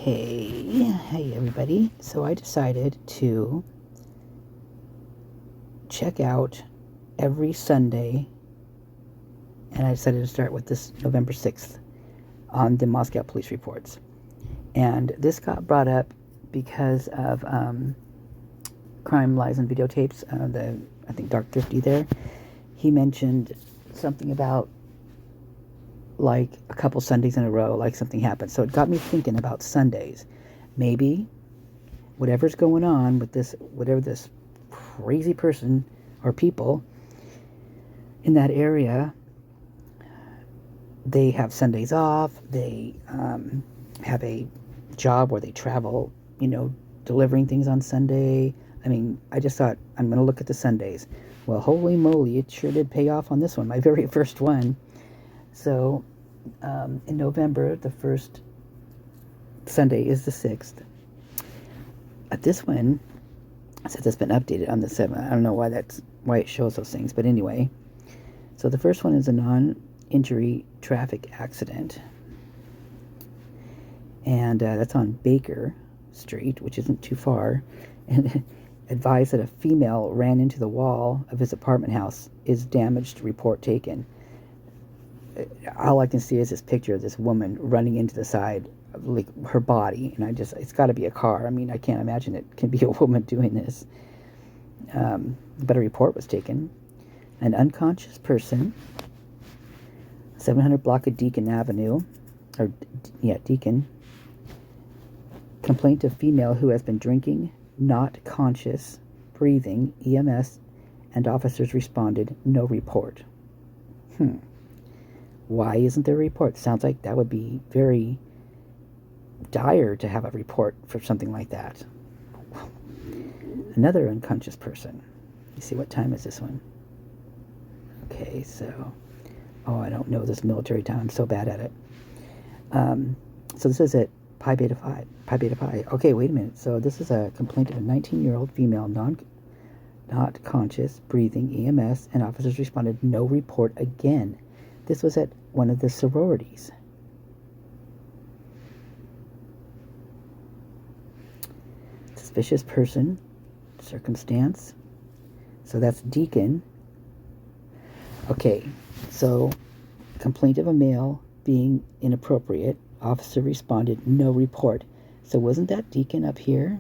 Hey everybody. So I decided to check out every Sunday, and I decided to start with this November 6th on the Moscow police reports. And this got brought up because of Crime, Lies, and Videotapes, I think Dark Thrifty there. He mentioned something about like a couple Sundays in a row, like something happened. So it got me thinking about Sundays. Maybe whatever's going on with this, whatever this crazy person or people in that area, they have Sundays off. They have a job where they travel, delivering things on Sunday. I mean, I just thought, I'm going to look at the Sundays. Well, holy moly, it sure did pay off on this one, my very first one. So, in November, the first Sunday is the 6th. This one says it's been updated on the 7th. I don't know why it shows those things, but anyway. So the first one is a non-injury traffic accident. And that's on Baker Street, which isn't too far. And advised that a female ran into the wall of his apartment house. Is damaged, report taken. All I can see is this picture of this woman running into the side of like her body, and it's got to be a car. I mean, I can't imagine it can be a woman doing this. But a report was taken. An unconscious person, 700 block of Deacon Avenue, Deacon. Complaint of female who has been drinking, not conscious, breathing, EMS, and officers responded, no report. Why isn't there a report? Sounds like that would be very dire to have a report for something like that. Another unconscious person. You see, what time is this one? Okay, so... I don't know this military time. I'm so bad at it. So this is at Pi Beta Pi. Okay, wait a minute. So this is a complaint of a 19-year-old female, not conscious, breathing, EMS, and officers responded, no report again. This was at one of the sororities. Suspicious person, circumstance. So that's Deacon. Okay, so complaint of a male being inappropriate. Officer responded, no report. So wasn't that Deacon up here?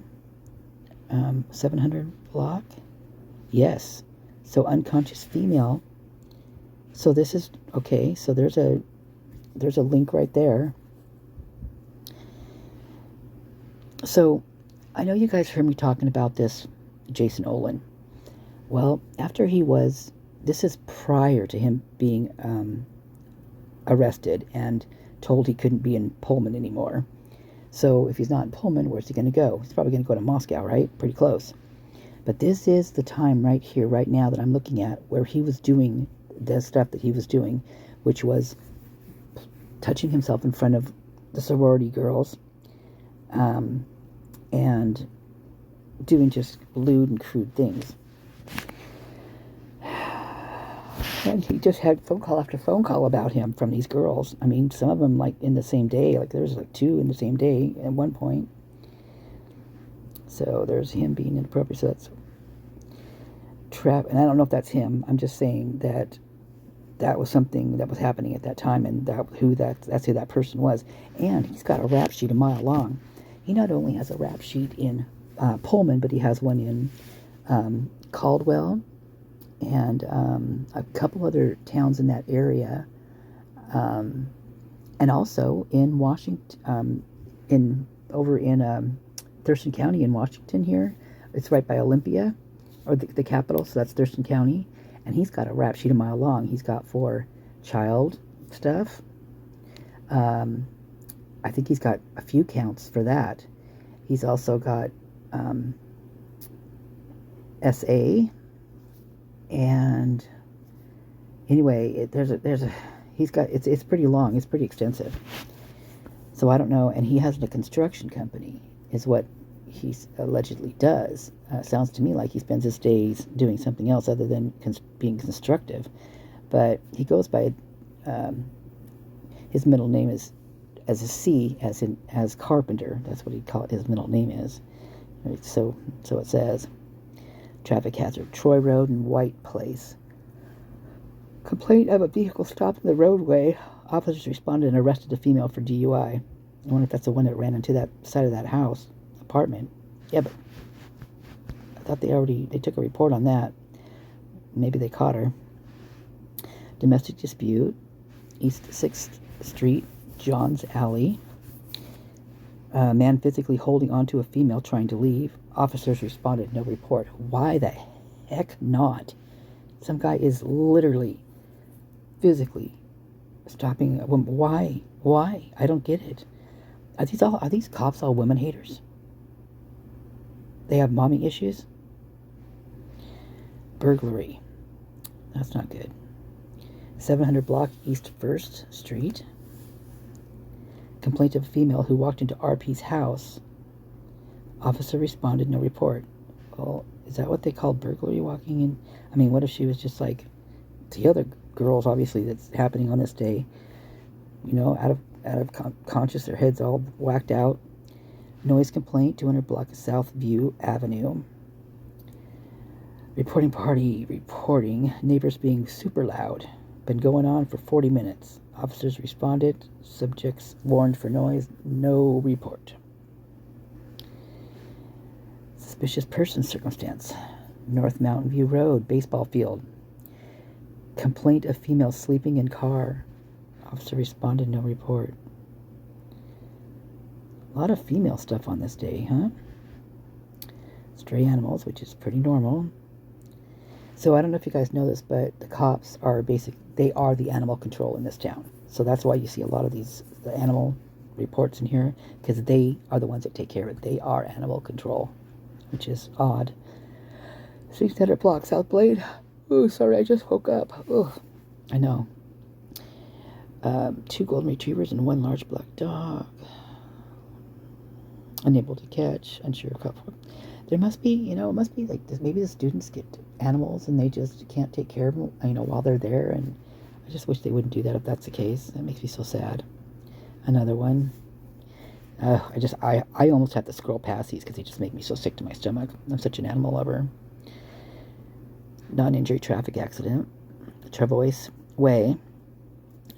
700 block? Yes. So unconscious female. So this is, okay, so there's a link right there. So I know you guys heard me talking about this Jason Olin. Well, this is prior to him being arrested and told he couldn't be in Pullman anymore. So if he's not in Pullman, where's he going to go? He's probably going to go to Moscow, right? Pretty close. But this is the time right here, right now that I'm looking at where he was doing the stuff that he was doing, which was touching himself in front of the sorority girls, and doing just lewd and crude things. And he just had phone call after phone call about him from these girls. I mean, some of them like in the same day, like there was like 2 in the same day at one point. So there's him being inappropriate. So that's and I don't know if that's him. I'm just saying that was something that was happening at that time, and that's who that person was. And he's got a rap sheet a mile long. He not only has a rap sheet in Pullman, but he has one in Caldwell and a couple other towns in that area, and also in Washington, over in Thurston County in Washington here. It's right by Olympia, or the capital, so that's Thurston County. And he's got a rap sheet a mile long. He's got for child stuff. I think he's got a few counts for that. He's also got SA. And anyway, it's pretty long. It's pretty extensive. So I don't know. And he has a construction company, is what he allegedly does. Sounds to me like he spends his days doing something else other than being constructive. But he goes by, his middle name is as a C, as Carpenter. That's what he called his middle name is. Right, so it says. Traffic hazard, Troy Road and White Place. Complaint of a vehicle stopped in the roadway. Officers responded and arrested a female for DUI. I wonder if that's the one that ran into that side of that house, apartment. Yeah, but I thought they took a report on that. Maybe they caught her. Domestic dispute, East 6th Street, John's Alley. Man physically holding onto a female trying to leave. Officers responded, no report. Why the heck not? Some guy is literally, physically stopping a woman. Why? Why? I don't get it. Are these cops all women haters? They have mommy issues? Burglary. That's not good. 700 block East 1st Street. Complaint of a female who walked into RP's house. Officer responded, no report. Well, is that what they call burglary, walking in? I mean, what if she was just like the other girls, obviously, that's happening on this day, out of conscious, their heads all whacked out. Noise complaint, 200 block of Southview Avenue. Reporting, neighbors being super loud. Been going on for 40 minutes. Officers responded, subjects warned for noise, no report. Suspicious person circumstance. North Mountain View Road, baseball field. Complaint of female sleeping in car. Officer responded, no report. A lot of female stuff on this day, huh? Stray animals, which is pretty normal. So I don't know if you guys know this, but the cops are they are the animal control in this town. So that's why you see a lot of the animal reports in here, because they are the ones that take care of it. They are animal control, which is odd. 600 block South Blade. Oh, sorry, I just woke up. Oh, I know. 2 golden retrievers and 1 large black dog. Unable to catch, unsure cup. There must be, it must be like this. Maybe the students get animals and they just can't take care of them, while they're there. And I just wish they wouldn't do that if that's the case. That makes me so sad. Another one. I almost have to scroll past these because they just make me so sick to my stomach. I'm such an animal lover. Non-injury traffic accident. Travois Way.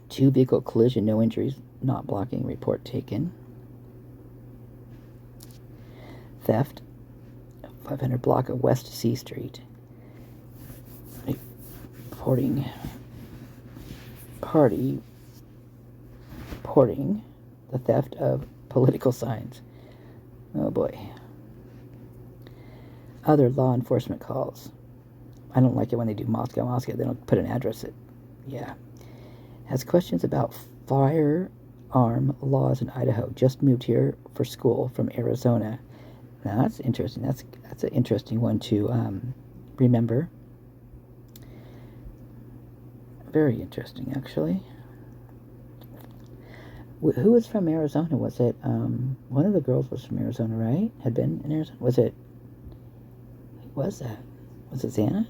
2 vehicle collision, no injuries, not blocking, report taken. Theft. 500 block of West C Street. Reporting the theft of political signs. Oh boy. Other law enforcement calls. I don't like it when they do Moscow. They don't put an address. Yeah. Has questions about firearm laws in Idaho. Just moved here for school from Arizona. Now that's interesting. That's an interesting one to remember. Very interesting, actually. Who was from Arizona? Was it one of the girls was from Arizona, right? Had been in Arizona. Was it? Who was that? Was it Xana?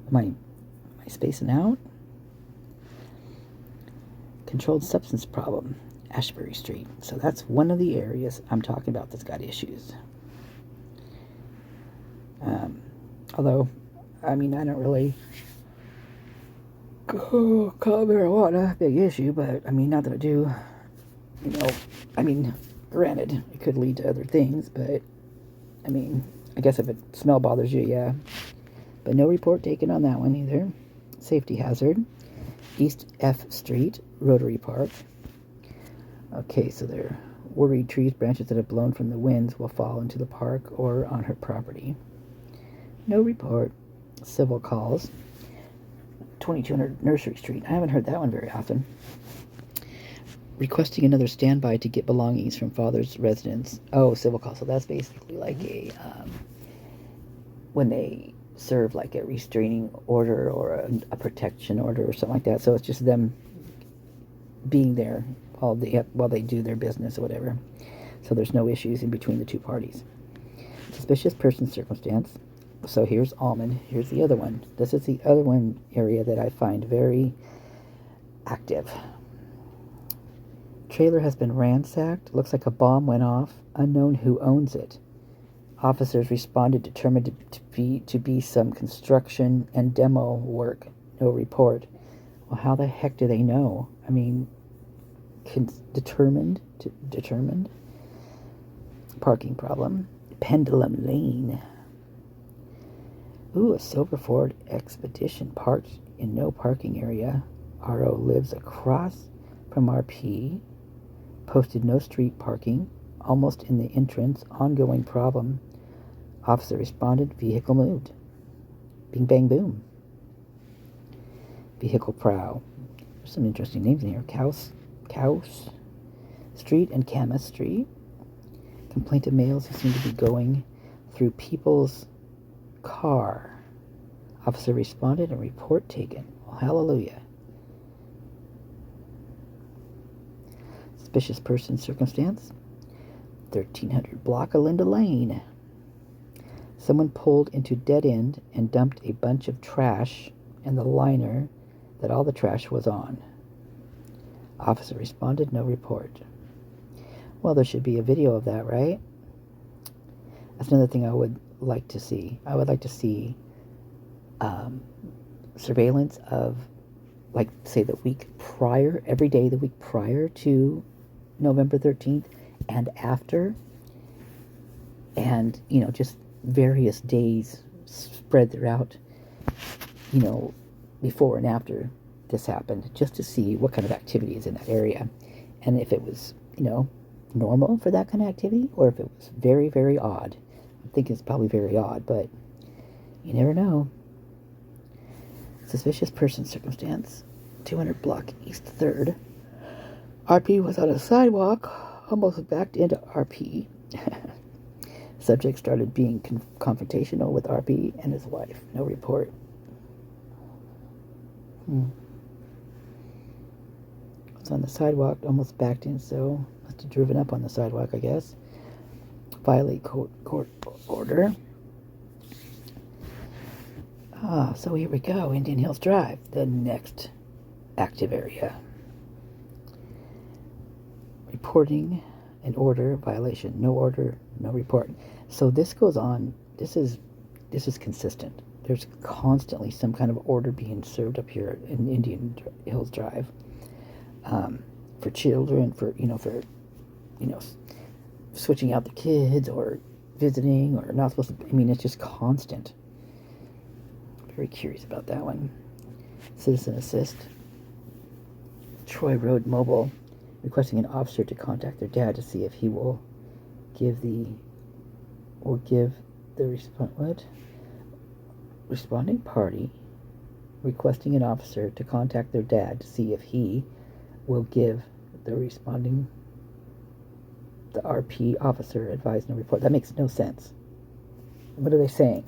Am I spacing out? Controlled substance problem. Ashbury Street. So that's one of the areas I'm talking about that's got issues. Although, I don't really call marijuana a big issue, but not that I do. Granted, it could lead to other things, but I guess if it smell bothers you, yeah. But no report taken on that one either. Safety hazard. East F Street, Rotary Park. Okay, so they're worried trees, branches that have blown from the winds will fall into the park or on her property. No report. Civil calls. 2200 Nursery Street. I haven't heard that one very often. Requesting another standby to get belongings from father's residence. Oh, civil call. So that's basically like when they serve like a restraining order or a protection order or something like that. So it's just them being there while they do their business or whatever. So there's no issues in between the two parties. Suspicious person circumstance. So here's Almond. Here's the other one. This is the other one area that I find very active. Trailer has been ransacked. Looks like a bomb went off. Unknown who owns it. Officers responded determined to be some construction and demo work. No report. Well, how the heck do they know? I mean, determined? Parking problem. Pendulum Lane. Ooh, a silver Ford Expedition parked in no parking area. RO lives across from RP. Posted no street parking. Almost in the entrance. Ongoing problem. Officer responded. Vehicle moved. Bing, bang, boom. Vehicle prow. There's some interesting names in here. Couse Street and Camas Street. Complaint of males who seem to be going through people's car. Officer responded and report taken. Well, hallelujah. Suspicious person circumstance. 1300 block of Linda Lane. Someone pulled into dead end and dumped a bunch of trash and the liner that all the trash was on. Officer responded, no report. Well, there should be a video of that, right? That's another thing I would like to see. I would like to see surveillance of, like, say, the week prior, every day the week prior to November 13th and after. And, just various days spread throughout, before and after this happened, just to see what kind of activity is in that area. And if it was, normal for that kind of activity, or if it was very, very odd. I think it's probably very odd, but you never know. Suspicious person circumstance. 200 block East 3rd. RP was on a sidewalk, almost backed into RP. Subject started being confrontational with RP and his wife. No report. It's on the sidewalk, almost backed in, so must have driven up on the sidewalk, I guess. Violate court order. So here we go. Indian Hills Drive, the next active area. Reporting an order violation. No order, no report. So this goes on. This is consistent. There's constantly some kind of order being served up here in Indian Hills Drive. For children, for switching out the kids or visiting or not supposed to. I mean, it's just constant. Very curious about that one. Citizen assist. Troy Road Mobile requesting an officer to contact their dad to see if he will give the responding party requesting an officer to contact their dad to see if he will give the RP officer advised no report. That makes no sense. What are they saying?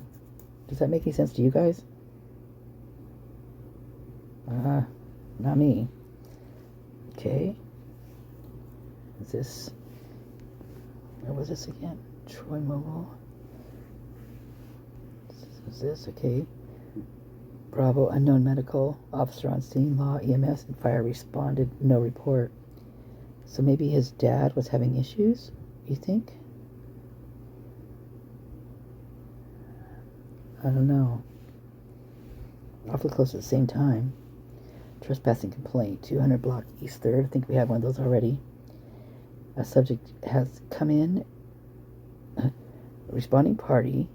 Does that make any sense to you guys? Not me. Okay. Where was this again? Troy Mobile. Is this okay? Bravo, unknown medical officer on scene, law, EMS, and fire responded, no report. So maybe his dad was having issues, you think? I don't know. Awfully close at the same time. Trespassing complaint, 200 block East 3rd. I think we have one of those already. A subject has come in. Responding party.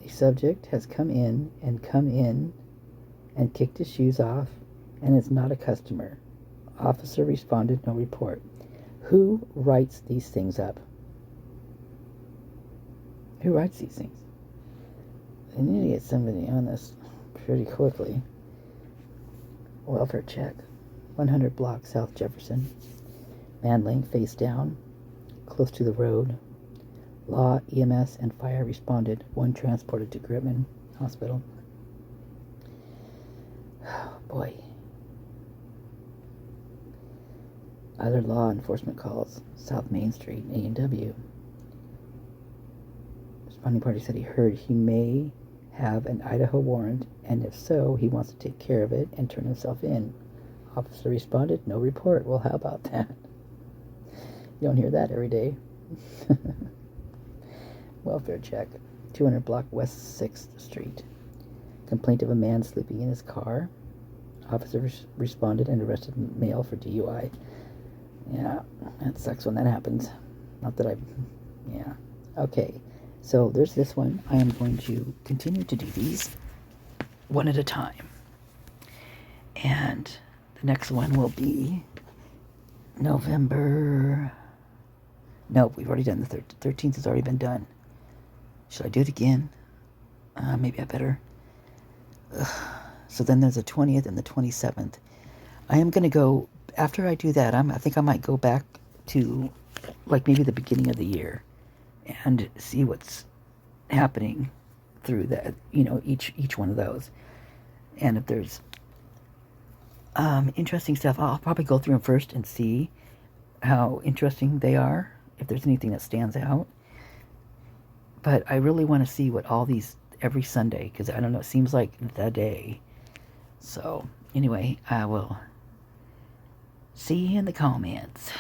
The subject has come in and kicked his shoes off and is not a customer. Officer responded, no report. Who writes these things up? Who writes these things? I need to get somebody on this pretty quickly. Welfare check. 100 block South Jefferson. Man laying face down, close to the road. Law, EMS, and fire responded. One transported to Gritman Hospital. Oh, boy. Other law enforcement calls. South Main Street, A&W. Responding party said he heard he may have an Idaho warrant, and if so, he wants to take care of it and turn himself in. Officer responded, no report. Well, how about that? You don't hear that every day. Welfare check. 200 block West 6th Street. Complaint of a man sleeping in his car. Officer responded and arrested male for DUI. Yeah, that sucks when that happens. Not that yeah. Okay, so there's this one. I am going to continue to do these one at a time. And the next one will be November. Nope, we've already done the 13th has already been done. Should I do it again? Maybe I better. So then there's the 20th and the 27th. I am going to go, after I do that, I think I might go back to like maybe the beginning of the year and see what's happening through that, each one of those. And if there's interesting stuff, I'll probably go through them first and see how interesting they are, if there's anything that stands out. But I really want to see what all these, every Sunday, because I don't know, it seems like the day. So, anyway, I will see you in the comments.